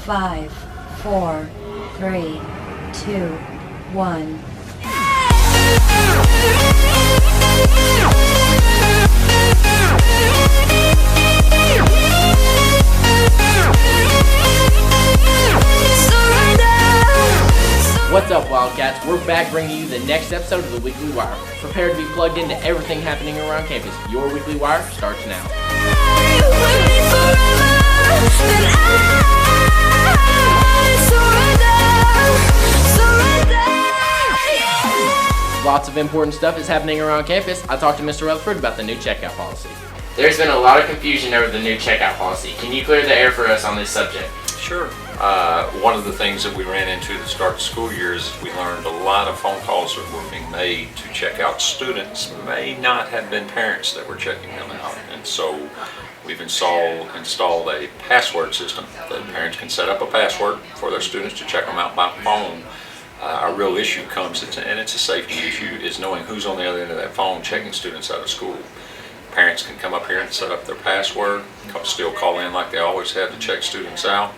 5, 4, 3, 2, 1. What's up, Wildcats? We're back bringing you the next episode of the Weekly Wire. Prepare to be plugged into everything happening around campus. Your Weekly Wire starts now. Lots of important stuff is happening around campus. I talked to Mr. Rutherford about the new checkout policy. There's been a lot of confusion over the new checkout policy. Can you clear the air for us on this subject? Sure. One of the things that we ran into to start the school year is we learned a lot of phone calls that were being made to check out students may not have been parents that were checking them out. And so we've installed a password system that parents can set up a password for their students to check them out by phone. Our real issue comes, and it's a safety issue, is knowing who's on the other end of that phone checking students out of school. Parents can come up here and set up their password, still call in like they always have to check students out.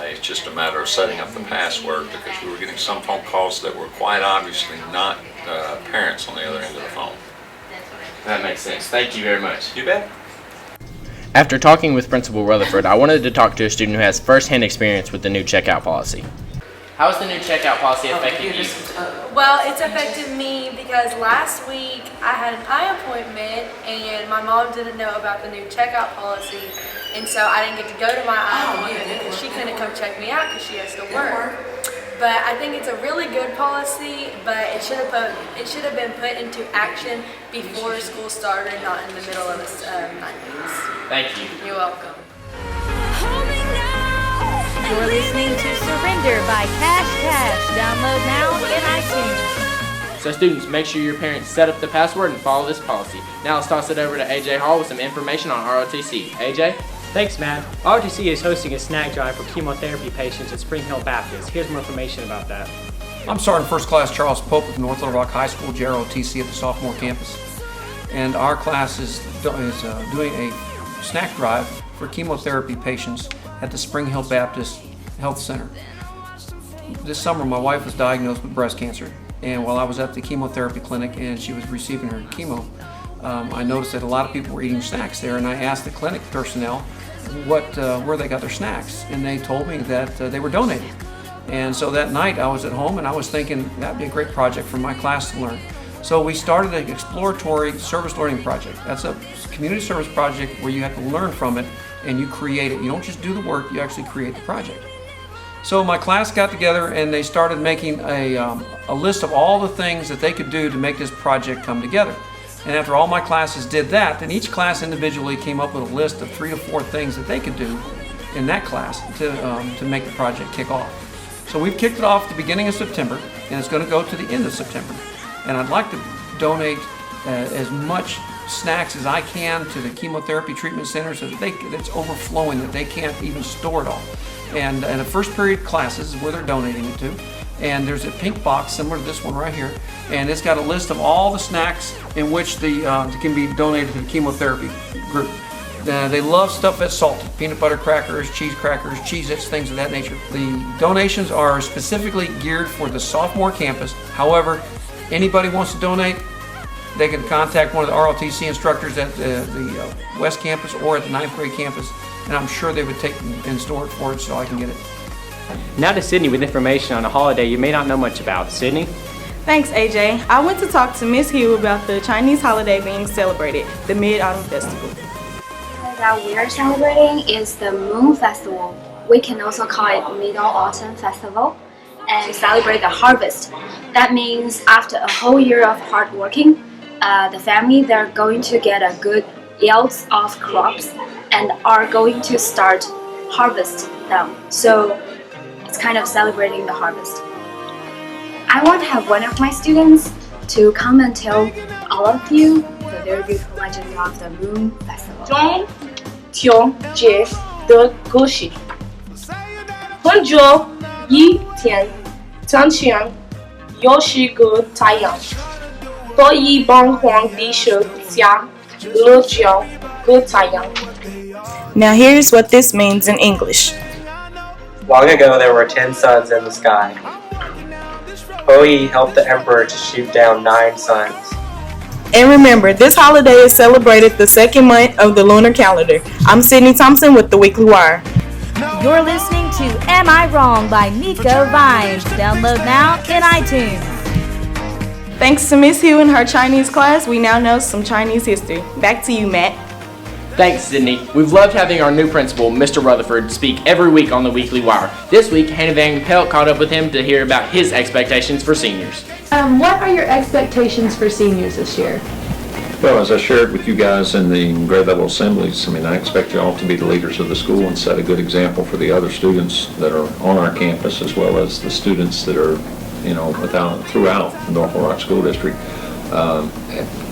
It's just a matter of setting up the password, because we were getting some phone calls that were quite obviously not parents on the other end of the phone. That makes sense. Thank you very much. You bet. After talking with Principal Rutherford, I wanted to talk to a student who has first-hand experience with the new checkout policy. How has the new checkout policy affected you? Well, it's affected me because last week I had an eye appointment and my mom didn't know about the new checkout policy, and so I didn't get to go to my eye appointment because she couldn't come check me out because she has to work. But I think it's a really good policy, but it should have been put into action before school started, not in the middle of the 90s. Thank you. You're welcome. You're listening to Surrender by Cash. Download now in iTunes. So students, make sure your parents set up the password and follow this policy. Now let's toss it over to AJ Hall with some information on ROTC. AJ? Thanks, Matt. ROTC is hosting a snack drive for chemotherapy patients at Spring Hill Baptist. Here's more information about that. I'm Sergeant First Class Charles Pope with North Little Rock High School, JROTC at the sophomore campus. And our class is doing a snack drive for chemotherapy patients at the Spring Hill Baptist Health Center. This summer, my wife was diagnosed with breast cancer, and while I was at the chemotherapy clinic and she was receiving her chemo, I noticed that a lot of people were eating snacks there, and I asked the clinic personnel where they got their snacks, and they told me that they were donating. And so that night I was at home and I was thinking that'd be a great project for my class to learn. So we started an exploratory service learning project. That's a community service project where you have to learn from it and you create it. You don't just do the work, you actually create the project. So my class got together and they started making a list of all the things that they could do to make this project come together. And after all my classes did that, then each class individually came up with a list of 3 to 4 things that they could do in that class to make the project kick off. So we've kicked it off at the beginning of September, and it's going to go to the end of September. And I'd like to donate as much snacks as I can to the chemotherapy treatment centers so that it's overflowing, that they can't even store it all. And the first period classes is where they're donating it to. And there's a pink box similar to this one right here, and it's got a list of all the snacks in which can be donated to the chemotherapy group. They love stuff that's salted, peanut butter crackers, cheese crackers, Cheez-Its, things of that nature. The donations are specifically geared for the sophomore campus. However, anybody wants to donate, they can contact one of the ROTC instructors at the West Campus or at the 9th grade campus, and I'm sure they would take and store it for it so I can get it. Now to Sydney with information on a holiday you may not know much about. Sydney? Thanks, AJ. I went to talk to Miss Hugh about the Chinese holiday being celebrated, the Mid-Autumn Festival. That we are celebrating is the Moon Festival. We can also call it Mid-Autumn Festival, and celebrate the harvest. That means after a whole year of hard working, the family, they're going to get a good yields of crops and are going to start harvest them. So it's kind of celebrating the harvest. I want to have one of my students to come and tell all of you the very beautiful legend of the Moon Festival. 中秋节的故事。很久以前，从前有是个太阳，可以帮皇帝射下了九个太阳。 Now here's what this means in English. Long ago there were 10 suns in the sky. Hou helped the emperor to shoot down 9 suns. And remember, this holiday is celebrated the second month of the lunar calendar. I'm Sydney Thompson with the Weekly Wire. You're listening to Am I Wrong by Nico Vines. Download now in iTunes. Thanks to Miss Hugh and her Chinese class, we now know some Chinese history. Back to you, Matt. Thanks, Sydney. We've loved having our new principal, Mr. Rutherford, speak every week on the Weekly Wire. This week, Hannah Van Pelt caught up with him to hear about his expectations for seniors. What are your expectations for seniors this year? Well, as I shared with you guys in the grade level assemblies, I expect you all to be the leaders of the school and set a good example for the other students that are on our campus, as well as the students that are, throughout the North Little Rock School District.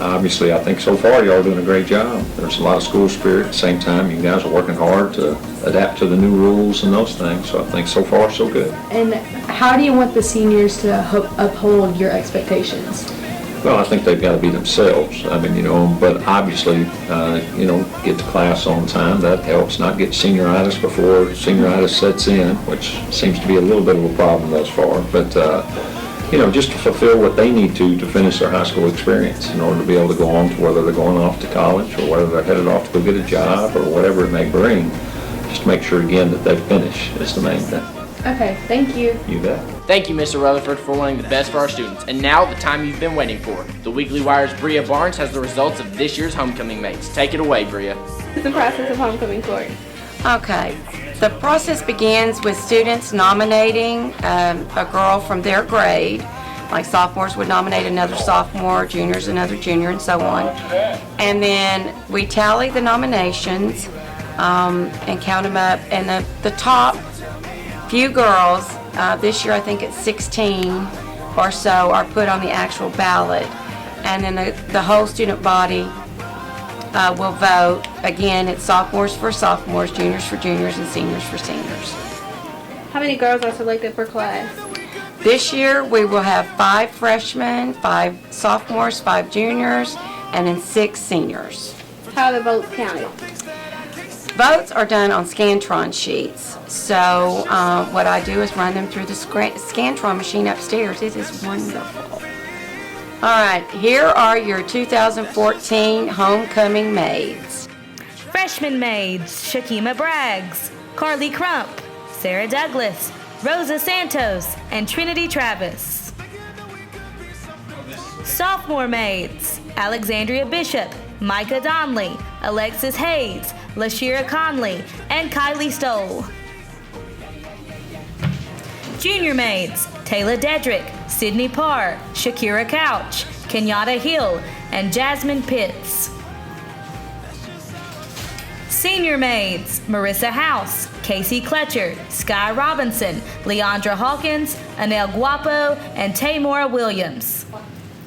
Obviously, I think so far y'all are doing a great job. There's a lot of school spirit. At the same time, you guys are working hard to adapt to the new rules and those things. So I think so far so good. And how do you want the seniors to uphold your expectations? Well, I think they've got to be themselves. But obviously, get to class on time. That helps. Not get senioritis before senioritis sets in, which seems to be a little bit of a problem thus far. But just to fulfill what they need to finish their high school experience in order to be able to go on to whether they're going off to college or whether they're headed off to go get a job or whatever it may bring. Just make sure again that they finish is the main thing. Okay, thank you. You bet. Thank you, Mr. Rutherford, for wanting the best for our students. And now, the time you've been waiting for. The Weekly Wire's Bria Barnes has the results of this year's homecoming mates. Take it away, Bria. The process of homecoming court. Okay. The process begins with students nominating a girl from their grade. Like sophomores would nominate another sophomore, juniors another junior, and so on. And then we tally the nominations and count them up. And the top few girls, this year I think it's 16 or so, are put on the actual ballot. And then the whole student body will vote. Again, it's sophomores for sophomores, juniors for juniors, and seniors for seniors. How many girls are selected per class? This year we will have 5 freshmen, 5 sophomores, 5 juniors, and then 6 seniors. How are the votes counted? Votes are done on Scantron sheets. So what I do is run them through the Scantron machine upstairs. It is wonderful. All right, here are your 2014 homecoming maids. Freshman maids: Shakima Braggs, Carly Crump, Sarah Douglas, Rosa Santos, and Trinity Travis. Sophomore maids: Alexandria Bishop, Micah Donnelly, Alexis Hayes, Lashira Conley, and Kylie Stoll. Junior maids: Taylor Dedrick, Sydney Parr, Shakira Couch, Kenyatta Hill, and Jasmine Pitts. Senior maids: Marissa House, Casey Kletcher, Sky Robinson, Leandra Hawkins, Anel Guapo, and Tamora Williams.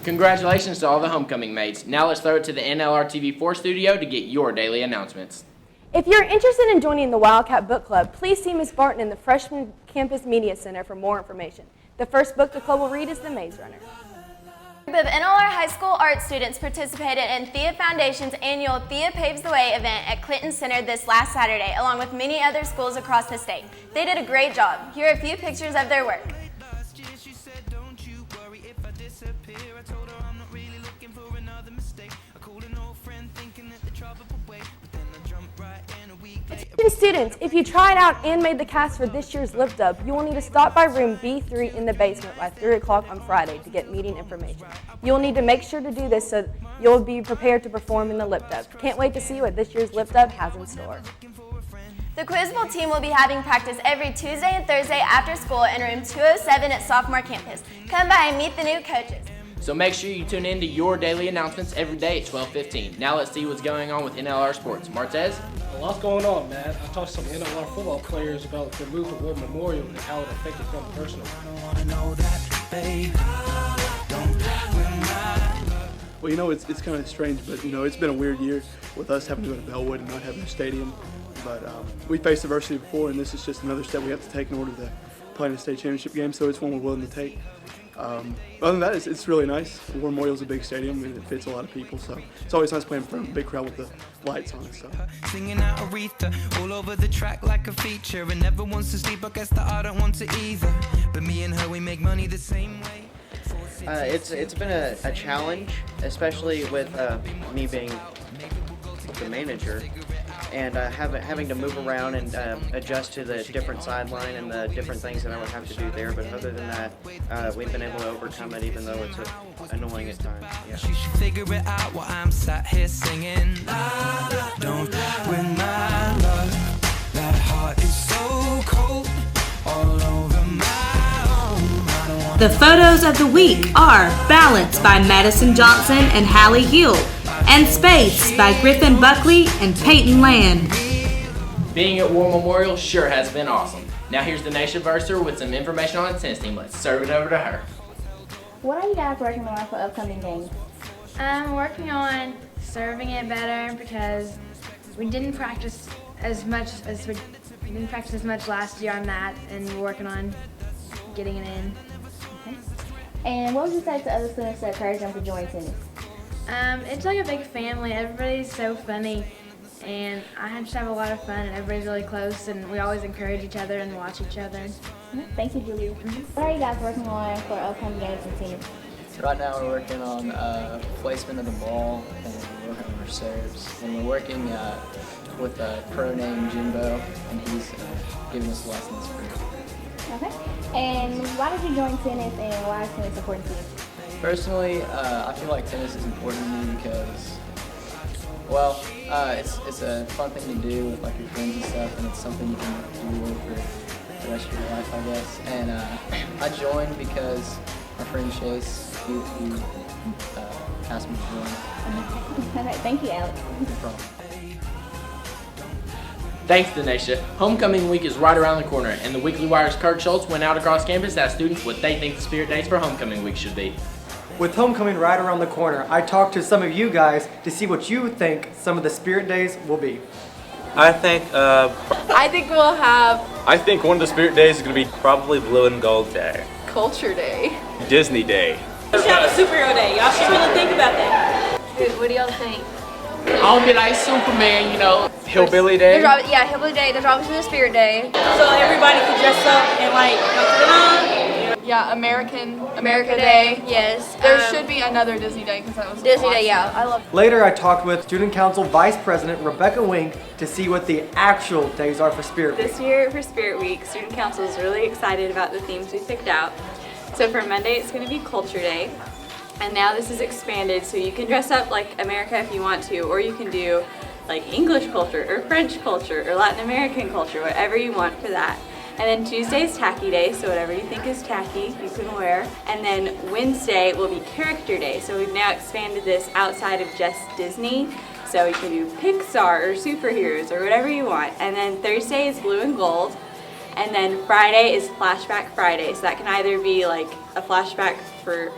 Congratulations to all the homecoming mates. Now let's throw it to the NLRTV4 studio to get your daily announcements. If you're interested in joining the Wildcat Book Club, please see Ms. Barton in the Freshman Campus Media Center for more information. The first book the club will read is The Maze Runner. A group of NLR High School art students participated in Thea Foundation's annual Thea Paves the Way event at Clinton Center this last Saturday, along with many other schools across the state. They did a great job. Here are a few pictures of their work. Attention students, if you tried out and made the cast for this year's Lip Dub, you will need to stop by room B3 in the basement by 3 o'clock on Friday to get meeting information. You'll need to make sure to do this so you'll be prepared to perform in the Lip Dub. Can't wait to see what this year's Lip Dub has in store. The Quiz Bowl team will be having practice every Tuesday and Thursday after school in room 207 at Sophomore Campus. Come by and meet the new coaches. So make sure you tune in to your daily announcements every day at 12:15. Now let's see what's going on with NLR Sports. Martez? A lot's going on, man. I talked to some NLR football players about the move to War Memorial and how it affected them personally. Well, it's kind of strange, but, it's been a weird year with us having to go to Bellwood and not having a stadium. But we faced adversity before, and this is just another step we have to take in order to play in a state championship game, so it's one we're willing to take. Other than that, it's really nice. War Memorial's a big stadium and it fits a lot of people, so it's always nice playing in front of a big crowd with the lights on and stuff. Singing out Aretha all over the track like a feature, and never wants to sleep. I guess that I don't want to either. But me and her, we make money the same way. It's been a challenge, especially with me being the manager and having to move around and adjust to the different sideline and the different things that I would have to do there. But other than that, we've been able to overcome it, even though it's annoying at times. Yeah. You should figure it out while I'm sat here singing. Don't win my love. That heart is so cold all over my own. The photos of the week are Balance by Madison Johnson and Hallie Hill, and Space by Griffin Buckley and Peyton Land. Being at War Memorial sure has been awesome. Now here's the Nation Verser with some information on the tennis team. Let's serve it over to her. What are you guys working on for upcoming games? I'm working on serving it better because we didn't practice as much last year on that, and we're working on getting it in. Okay. And what would you say to other students to encourage them to join tennis? It's like a big family. Everybody's so funny, and I just have a lot of fun, and everybody's really close, and we always encourage each other and watch each other. Thank you, Julia. What are you guys working on for upcoming games and tennis? Right now we're working on placement of the ball, and we're working on our serves, and we're working with a pro named Jimbo, and he's giving us lessons for. Okay. And why did you join tennis, and why is tennis important to you? Personally, I feel like tennis is important to me because, well, it's a fun thing to do with like your friends and stuff, and it's something you can do for the rest of your life, I guess. And I joined because my friend Chase, he asked me to join. All right, thank you, Alex. No problem. Thanks, Denisha. Homecoming week is right around the corner, and the Weekly Wire's Kurt Schultz went out across campus to ask students what they think the spirit days for homecoming week should be. With homecoming right around the corner, I talked to some of you guys to see what you think some of the spirit days will be. I think we'll have I think one of the spirit days is going to be probably Blue and Gold Day. Culture Day. Disney Day. We should have a superhero day. Y'all should really think about that. What do y'all think? I'll be like Superman, you know. Hillbilly Day. Hillbilly Day. There's obviously a Spirit Day. So everybody can dress up and like, yeah, America Day. Yes. There should be another Disney Day because that was Disney Day. Yeah, I love. Later, I talked with Student Council Vice President Rebecca Wink to see what the actual days are for Spirit Week. This year for Spirit Week, Student Council is really excited about the themes we picked out. So for Monday, it's going to be Culture Day. And now this is expanded, so you can dress up like America if you want to, or you can do like English culture, or French culture, or Latin American culture, whatever you want for that. And then Tuesday is Tacky Day, so whatever you think is tacky, you can wear. And then Wednesday will be Character Day, so we've now expanded this outside of just Disney. So you can do Pixar, or superheroes, or whatever you want. And then Thursday is Blue and Gold. And then Friday is Flashback Friday, so that can either be like a flashback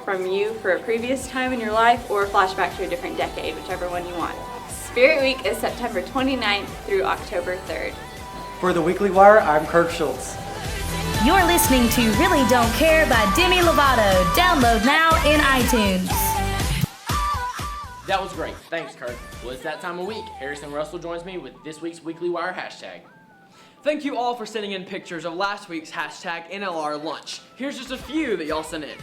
from you for a previous time in your life, or a flashback to a different decade, whichever one you want. Spirit Week is September 29th through October 3rd. For the Weekly Wire, I'm Kirk Schultz. You're listening to Really Don't Care by Demi Lovato. Download now in iTunes. That was great. Thanks, Kurt. Well, it's that time of week. Harrison Russell joins me with this week's Weekly Wire hashtag. Thank you all for sending in pictures of last week's hashtag NLR lunch. Here's just a few that y'all sent in.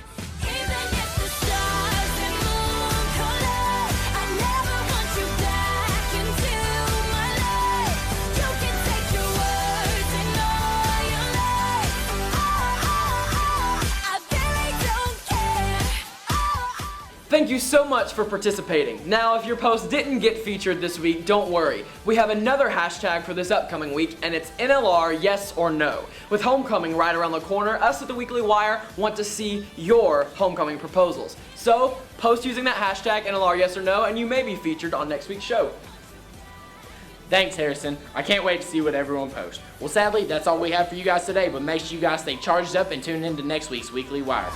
Thank you so much for participating. Now, if your post didn't get featured this week, don't worry. We have another hashtag for this upcoming week, and it's NLR Yes or No. With homecoming right around the corner, us at the Weekly Wire want to see your homecoming proposals. So, post using that hashtag NLR Yes or No, and you may be featured on next week's show. Thanks, Harrison. I can't wait to see what everyone posts. Well, sadly, that's all we have for you guys today, but make sure you guys stay charged up and tune in to next week's Weekly Wire.